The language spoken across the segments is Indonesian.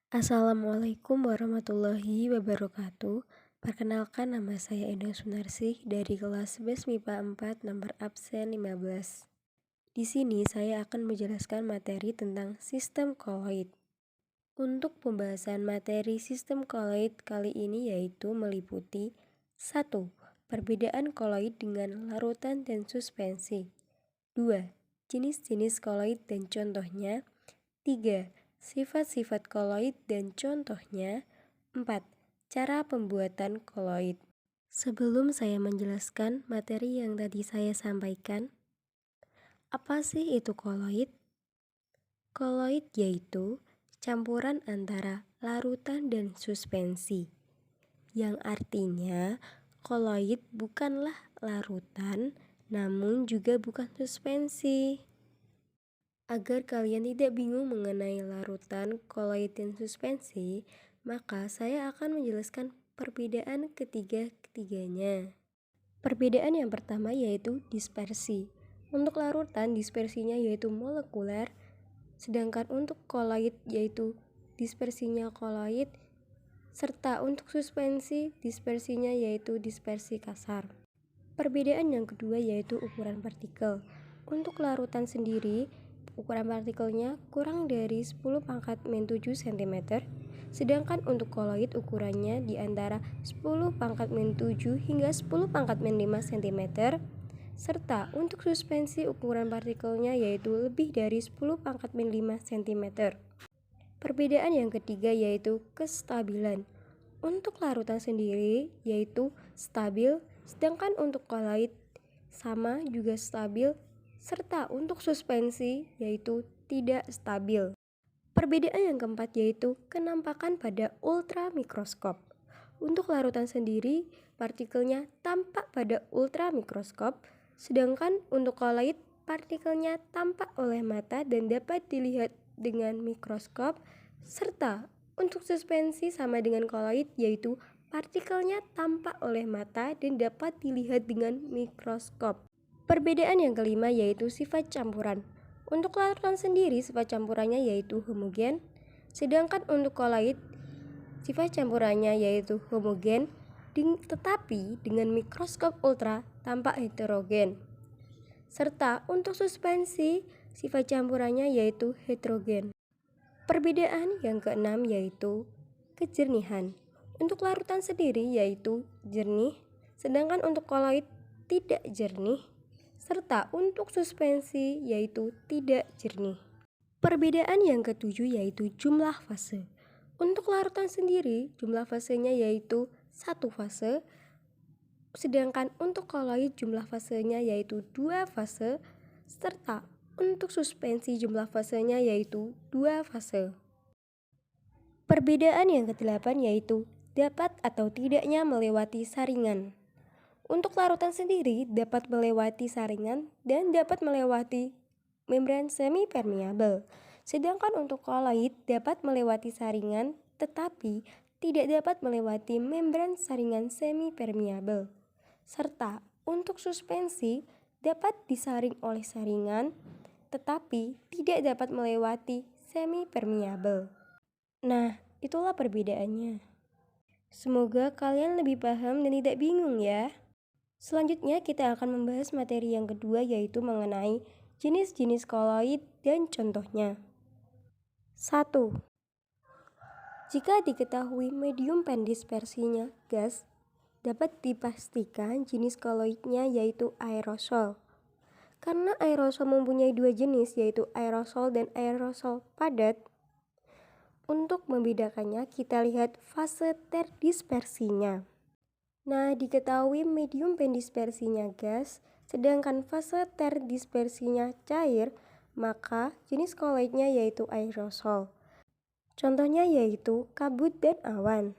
Assalamualaikum warahmatullahi wabarakatuh. Perkenalkan, nama saya Enda Sunarsih dari kelas 11 MIPA 4 nomor absen 15. Di sini saya akan menjelaskan materi tentang sistem koloid. Untuk pembahasan materi sistem koloid kali ini yaitu meliputi 1. Perbedaan koloid dengan larutan dan suspensi. 2. Jenis-jenis koloid dan contohnya. 3. Sifat-sifat koloid dan contohnya. 4. Cara pembuatan koloid. Sebelum saya menjelaskan materi yang tadi saya sampaikan, apa sih itu koloid? Koloid yaitu campuran antara larutan dan suspensi, yang artinya koloid bukanlah larutan namun juga bukan suspensi. Agar kalian tidak bingung mengenai larutan, koloid, dan suspensi, maka saya akan menjelaskan perbedaan ketiga-ketiganya. Perbedaan yang pertama yaitu dispersi. Untuk larutan, dispersinya yaitu molekuler, sedangkan untuk koloid yaitu dispersinya koloid, serta untuk suspensi, dispersinya yaitu dispersi kasar. Perbedaan yang kedua yaitu ukuran partikel. Untuk larutan sendiri, ukuran partikelnya kurang dari 10 pangkat min 7 cm, sedangkan untuk koloid ukurannya di antara 10 pangkat min 7 hingga 10 pangkat min 5 cm, serta untuk suspensi ukuran partikelnya yaitu lebih dari 10 pangkat min 5 cm. Perbedaan yang ketiga yaitu kestabilan. Untuk larutan sendiri yaitu stabil, sedangkan untuk koloid sama juga stabil, serta untuk suspensi yaitu tidak stabil. Perbedaan yang keempat yaitu kenampakan pada ultramikroskop. Untuk larutan sendiri, partikelnya tampak pada ultramikroskop, sedangkan untuk koloid, partikelnya tampak oleh mata dan dapat dilihat dengan mikroskop, serta untuk suspensi sama dengan koloid yaitu partikelnya tampak oleh mata dan dapat dilihat dengan mikroskop. Perbedaan yang kelima yaitu sifat campuran. Untuk larutan sendiri sifat campurannya yaitu homogen, sedangkan untuk koloid sifat campurannya yaitu homogen, tetapi dengan mikroskop ultra tampak heterogen. Serta untuk suspensi sifat campurannya yaitu heterogen. Perbedaan yang keenam yaitu kejernihan. Untuk larutan sendiri yaitu jernih, sedangkan untuk koloid tidak jernih, serta untuk suspensi yaitu tidak jernih. Perbedaan yang ketujuh yaitu jumlah fase. Untuk larutan sendiri jumlah fasenya yaitu 1 fase, sedangkan untuk koloid jumlah fasenya yaitu 2 fase, serta untuk suspensi jumlah fasenya yaitu 2 fase. Perbedaan yang kedelapan yaitu dapat atau tidaknya melewati saringan. Untuk larutan sendiri dapat melewati saringan dan dapat melewati membran semi-permeabel. Sedangkan untuk koloid dapat melewati saringan tetapi tidak dapat melewati membran saringan semi-permeabel. Serta untuk suspensi dapat disaring oleh saringan tetapi tidak dapat melewati semi-permeabel. Nah, itulah perbedaannya. Semoga kalian lebih paham dan tidak bingung ya. Selanjutnya kita akan membahas materi yang kedua yaitu mengenai jenis-jenis koloid dan contohnya. 1. Jika diketahui medium pendispersinya gas, dapat dipastikan jenis koloidnya yaitu aerosol. Karena aerosol mempunyai dua jenis yaitu aerosol dan aerosol padat, untuk membedakannya kita lihat fase terdispersinya. Nah, diketahui medium pendispersinya gas, sedangkan fase terdispersinya cair, maka jenis koloidnya yaitu aerosol. Contohnya yaitu kabut dan awan.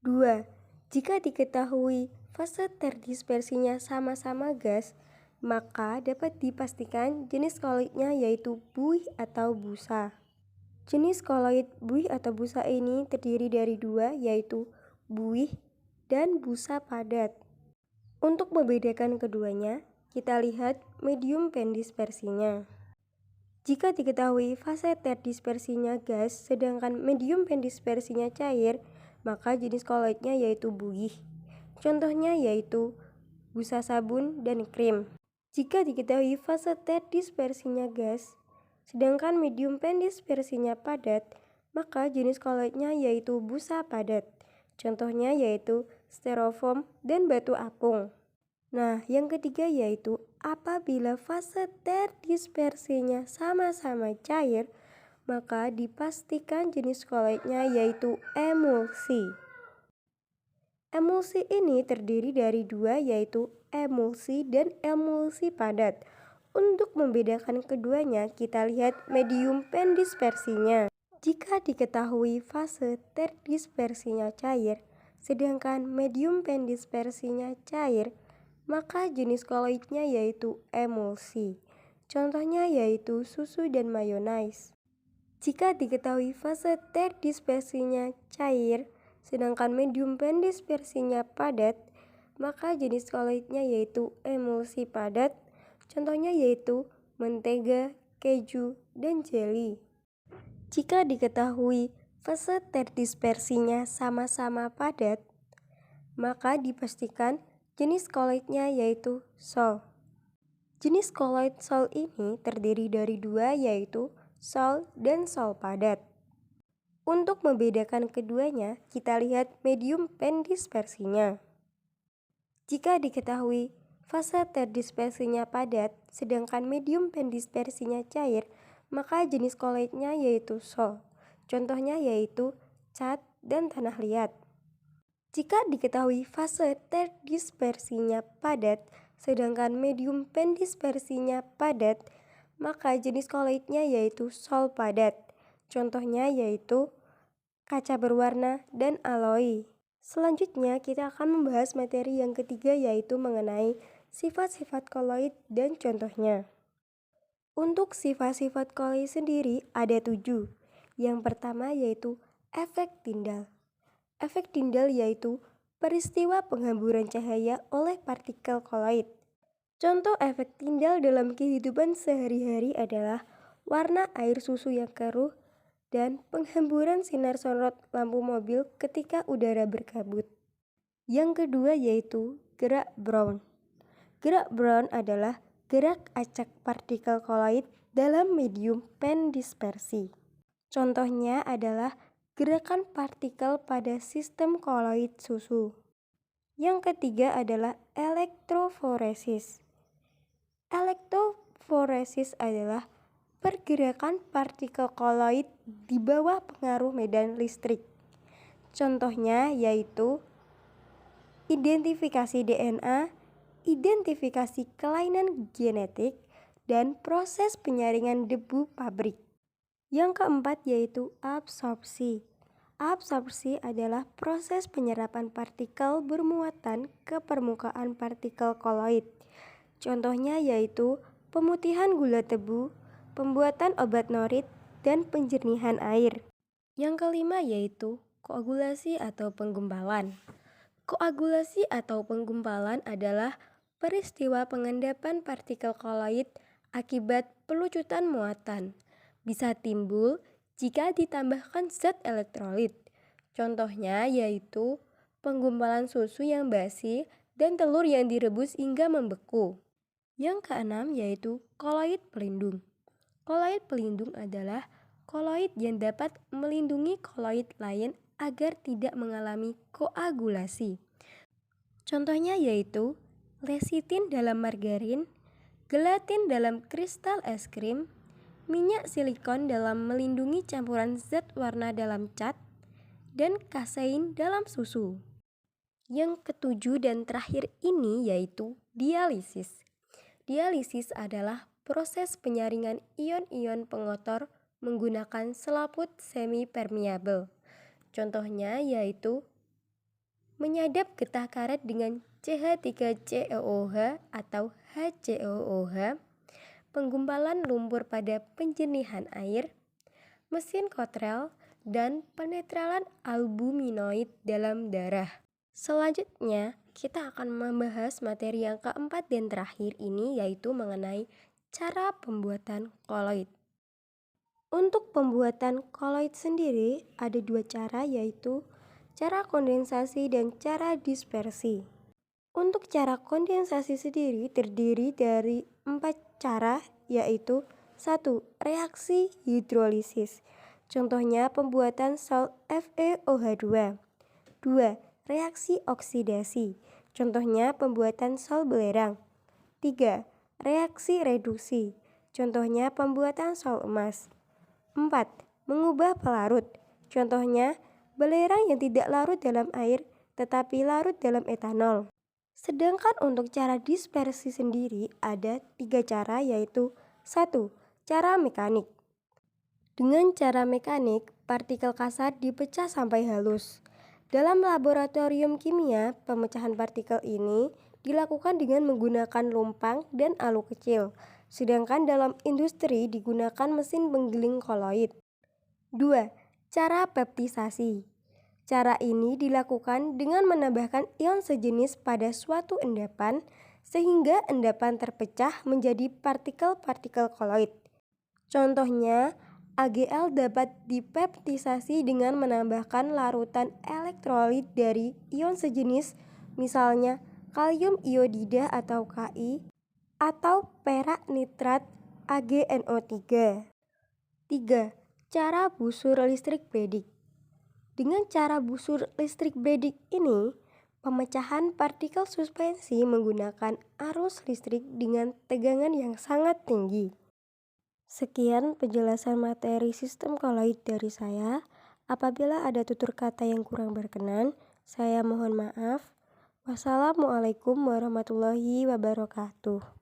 2. Jika diketahui fase terdispersinya sama-sama gas, maka dapat dipastikan jenis koloidnya yaitu buih atau busa. Jenis koloid buih atau busa ini terdiri dari dua yaitu buih dan busa padat. Untuk membedakan keduanya, kita lihat medium pendispersinya. Jika diketahui fase terdispersinya gas sedangkan medium pendispersinya cair, maka jenis koloidnya yaitu buih. Contohnya yaitu busa sabun dan krim. Jika diketahui fase terdispersinya gas sedangkan medium pendispersinya padat, maka jenis koloidnya yaitu busa padat. Contohnya yaitu styrofoam dan batu apung. Nah, yang ketiga yaitu apabila fase terdispersinya sama-sama cair, maka dipastikan jenis koloidnya yaitu emulsi. Emulsi ini terdiri dari dua yaitu emulsi dan emulsi padat. Untuk membedakan keduanya, kita lihat medium pendispersinya. Jika diketahui fase terdispersinya cair, sedangkan medium pendispersinya cair, maka jenis koloidnya yaitu emulsi. Contohnya yaitu susu dan mayonaise. Jika diketahui fase terdispersinya cair, sedangkan medium pendispersinya padat, maka jenis koloidnya yaitu emulsi padat. Contohnya yaitu mentega, keju, dan jelly. Jika diketahui fase terdispersinya sama-sama padat, maka dipastikan jenis koloidnya yaitu sol. Jenis koloid sol ini terdiri dari dua yaitu sol dan sol padat. Untuk membedakan keduanya, kita lihat medium pendispersinya. Jika diketahui fase terdispersinya padat, sedangkan medium pendispersinya cair, maka jenis koloidnya yaitu sol. Contohnya yaitu cat dan tanah liat. Jika diketahui fase terdispersinya padat, sedangkan medium pendispersinya padat, maka jenis koloidnya yaitu sol padat. Contohnya yaitu kaca berwarna dan alloy. Selanjutnya kita akan membahas materi yang ketiga yaitu mengenai sifat-sifat koloid dan contohnya. Untuk sifat-sifat koloid sendiri ada 7. Yang pertama yaitu efek Tyndall. Efek Tyndall yaitu peristiwa penghamburan cahaya oleh partikel koloid. Contoh efek Tyndall dalam kehidupan sehari-hari adalah warna air susu yang keruh dan penghamburan sinar sorot lampu mobil ketika udara berkabut. Yang kedua yaitu gerak Brown. Gerak Brown adalah gerak acak partikel koloid dalam medium pendispersi. Contohnya adalah gerakan partikel pada sistem koloid susu. Yang ketiga adalah elektroforesis. Elektroforesis adalah pergerakan partikel koloid di bawah pengaruh medan listrik. Contohnya yaitu identifikasi DNA, identifikasi kelainan genetik, dan proses penyaringan debu pabrik. Yang keempat yaitu absorpsi. Absorpsi adalah proses penyerapan partikel bermuatan ke permukaan partikel koloid. Contohnya yaitu pemutihan gula tebu, pembuatan obat norit, dan penjernihan air. Yang kelima yaitu koagulasi atau penggumpalan. Koagulasi atau penggumpalan adalah peristiwa pengendapan partikel koloid akibat pelucutan muatan. Bisa timbul jika ditambahkan zat elektrolit. Contohnya yaitu penggumpalan susu yang basi dan telur yang direbus hingga membeku. Yang keenam yaitu koloid pelindung. Koloid pelindung adalah koloid yang dapat melindungi koloid lain agar tidak mengalami koagulasi. Contohnya yaitu lecitin dalam margarin, gelatin dalam kristal es krim, minyak silikon dalam melindungi campuran zat warna dalam cat, dan kasein dalam susu. Yang ketujuh dan terakhir ini yaitu dialisis. Dialisis adalah proses penyaringan ion-ion pengotor menggunakan selaput semi-permeable. Contohnya yaitu menyadap getah karet dengan CH3COOH atau HCOOH, penggumpalan lumpur pada penjernihan air, mesin Cottrell, dan penetralan albuminoid dalam darah. Selanjutnya, kita akan membahas materi yang keempat dan terakhir ini yaitu mengenai cara pembuatan koloid. Untuk pembuatan koloid sendiri ada dua cara, yaitu cara kondensasi dan cara dispersi. Untuk cara kondensasi sendiri terdiri dari 4 cara, yaitu: 1. Reaksi hidrolisis. Contohnya pembuatan sal FeOH2. 2. Reaksi oksidasi. Contohnya pembuatan sal belerang. 3. Reaksi reduksi. Contohnya pembuatan sal emas. 4. Mengubah pelarut. Contohnya belerang yang tidak larut dalam air tetapi larut dalam etanol. Sedangkan untuk cara dispersi sendiri ada 3 cara, yaitu: 1. Cara mekanik. Dengan cara mekanik, partikel kasar dipecah sampai halus. Dalam laboratorium kimia, pemecahan partikel ini dilakukan dengan menggunakan lumpang dan alu kecil. Sedangkan dalam industri digunakan mesin penggiling koloid. 2. Cara peptisasi. Cara ini dilakukan dengan menambahkan ion sejenis pada suatu endapan sehingga endapan terpecah menjadi partikel-partikel koloid. Contohnya, AgL dapat dipeptisasi dengan menambahkan larutan elektrolit dari ion sejenis, misalnya kalium iodida atau Ki, atau perak nitrat AgNO3. 3. Cara busur listrik Bragg. Dengan cara busur listrik Bragg ini, pemecahan partikel suspensi menggunakan arus listrik dengan tegangan yang sangat tinggi. Sekian penjelasan materi sistem koloid dari saya. Apabila ada tutur kata yang kurang berkenan, saya mohon maaf. Wassalamualaikum warahmatullahi wabarakatuh.